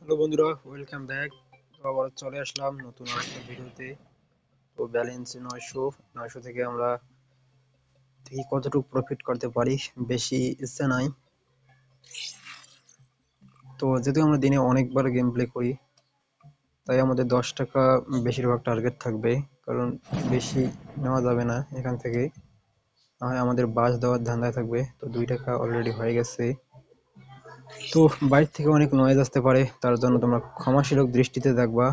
Hello বন্ধুরা, welcome back. তো আবার চলে আসলাম নতুন আরেকটা ভিডিওতে। তো ব্যালেন্স 900 থেকে আমরা দেখি কতটুকু প্রফিট করতে পারি। বেশি ইচ্ছা নাই। তো যেহেতু আমরা দিনে অনেকবার গেম প্লে করি, তাই আমাদের 10 টাকা বেশিরভাগ টার্গেট থাকবে। কারণ বেশি নেওয়া যাবে না এখান থেকে, না হয় আমাদের বাস দেওয়ার ধান্দায় থাকবে। তো 2 টাকা অলরেডি হয়ে গেছে। তো বাইরে থেকে অনেক নয়েজ আসতে পারে, তার জন্য তোমরা ক্ষমাসুলভ দৃষ্টিতে দেখবা।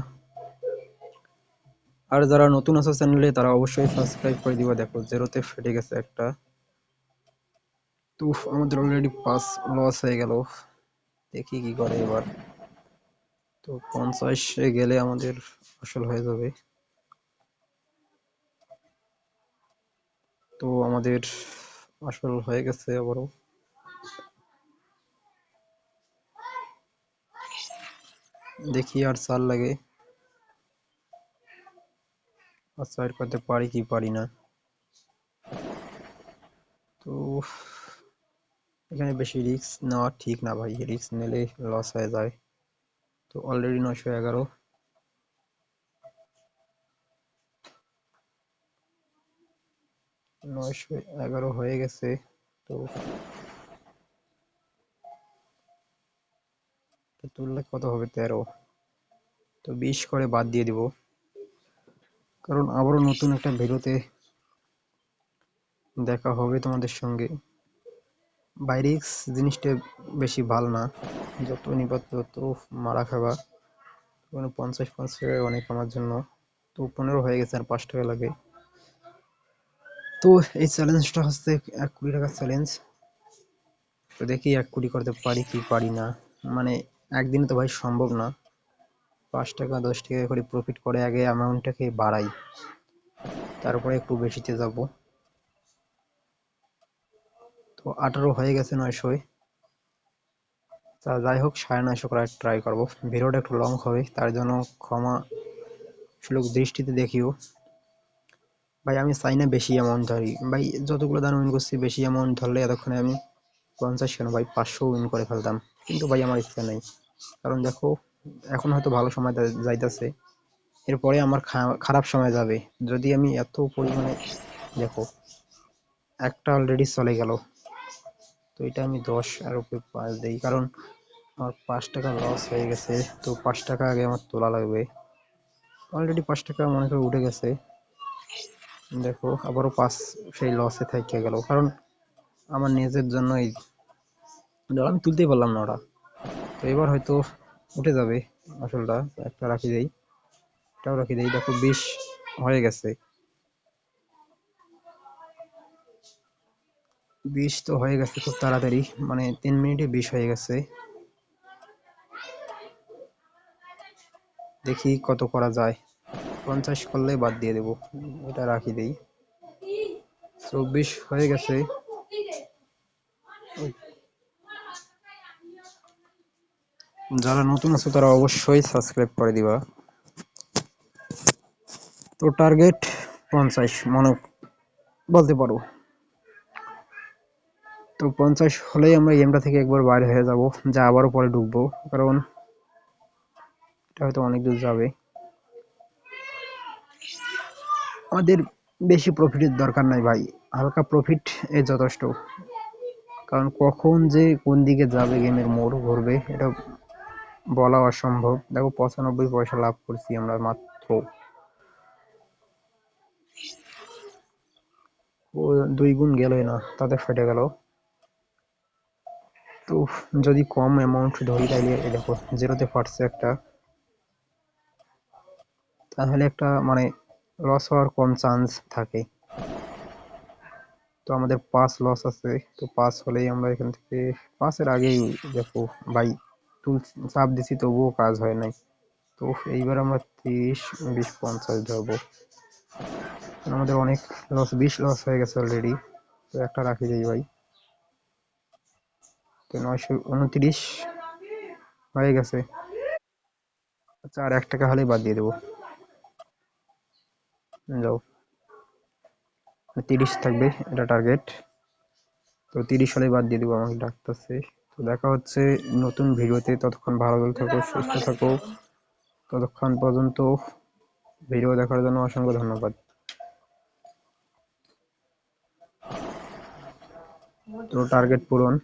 আর যারা নতুন আছো চ্যানেলে, তারা অবশ্যই সাবস্ক্রাইব করে দিবা। দেখো জেরোতে ফেটে গেছে একটা। তো আমাদের অলরেডি 5 লস হয়ে গেল। দেখি কি করে এবার। তো 50 গেলে আমাদের আসল হয়ে যাবে। তো আমাদের আসল হয়ে গেছে আবারও। দেখি আর 4 লাগে, আর 4 করতে পারি কি পারি না। তো এখানে বেশি রিস্ক নেওয়া ঠিক না ভাই, রিস্ক নিলে লস হয়ে যায়। তো অলরেডি 911, 911 হয়ে গেছে। তো তুললে কত হবে? 13। তো 20 করে বাদ দিয়ে দিব, কারণ আবারও নতুন একটা ভিডিওতে দেখা হবে তোমাদের সঙ্গে। বাইরিক্স জিনিসটা বেশি ভালো না, যত নিবা তত মারা খাবা। 50 অনেক আমার জন্য। তো 15 হয়ে গেছে, আর 5 টাকা লাগে। তো এই চ্যালেঞ্জটা হচ্ছে 1 কোটি টাকার চ্যালেঞ্জ। তো দেখি 1 কোটি করতে পারি কি পারি না। মানে একদিনে তো ভাই সম্ভব না। 5 টাকা 10 টাকা করে প্রফিট করে আগে অ্যামাউন্টটাকে বাড়াই, তারপরে একটু বেশিতে যাব। তো 18 হয়ে গেছে 900। তা যাই হোক, 950 করার ট্রাই করবো। ভিডিওটা একটু লং হবে, তার জন্য ক্ষমা সুলভ দৃষ্টিতে দেখিও। ভাই আমি চাই না বেশি অ্যামাউন্ট ধরি ভাই, যতগুলো দান উইন করছি বেশি অ্যামাউন্ট ধরলে এতক্ষণে আমি 50 কেন ভাই 500 উইন করে ফেলতাম। কিন্তু ভাই আমার ইচ্ছা নেই, কারণ দেখো এখন হয়তো ভালো সময় যাইতেছে, এরপরে আমার খারাপ সময় যাবে। যদি আমি এত পরিমাণে, দেখো একটা অলরেডি চলে গেল। তো এটা আমি 10 আর উপরে 5 দিই, কারণ আমার 5 টাকা লস হয়ে গেছে। তো 5 টাকা আগে আমার তোলা লাগবে। অলরেডি 5 টাকা মনে করে উঠে গেছে। দেখো আবারও 5 সেই লসে থেকে গেল, কারণ আমার নিজের জন্যই আমি তুলতেই পারলাম না ওটা। তো এবার হয়তো উঠে যাবে আসলটা। একটা রাখি দেই, এটাও রাখি দেই। দেখো 20 হয়ে গেছে। 20 তো হয়ে গেছে খুব তাড়াতাড়ি, মানে 3 মিনিটে 20 হয়ে গেছে। দেখি কত করা যায়। 50 করলে বাদ দিয়ে দেবো, এটা রাখি দেই। 24 হয়ে গেছে। যারা নতুন আছো তারা অবশ্যই সাবস্ক্রাইব করে দিবা। তো টার্গেট 50 মনে বলতে পারো। তো 50 হলেই আমরা গেমটা থেকে একবার বাইরে হয়ে যাব, যা আবারও পরে ঢুকবো, কারণ এটা হয়তো অনেক দূর যাবে। আমাদের বেশি প্রফিটের দরকার নাই ভাই, হালকা প্রফিট এ যথেষ্ট। কারণ কখন যে কোন দিকে যাবে গেমের মোড় ঘুরবে এটা বলা অসম্ভব। দেখো 95 পয়সা লাভ করছি আমরা মাত্র। ও 2 গুণ গেলই না, তাতে ফেটে গেল। তো যদি কম অ্যামাউন্ট ধরি তাইলে এই দেখো জিরোতে ফাটছে একটা, তাহলে একটা মানে লস হওয়ার কম চান্স থাকে। তো আমাদের 5 লস আছে। তো 5 হলেই আমরা এখান থেকে 5-এর আগেই, দেখো ভাই তুল চাপ দিছি তবুও কাজ হয় নাই। তো এইবার আমরা 30 20 50 ধরবো। আমাদের অনেক লস, 20 লস হয়ে গেছে অলরেডি। তো একটা রাখি যাই ভাই। তো 929 হয়ে গেছে। আচ্ছা আর 1 টাকা হলেই বাদ দিয়ে দেবো। যাও, 30 থাকবে এটা টার্গেট। তো 30 হলেই বাদ দিয়ে দেবো, আমাকে ডাকতেছে। তো দেখা হচ্ছে নতুন ভিডিওতে, ততক্ষণ ভালো থাকো, সুস্থ থাকো। ততক্ষণ পর্যন্ত ভিডিও দেখার জন্য অসংখ্য ধন্যবাদ। তো টার্গেট পূরণ।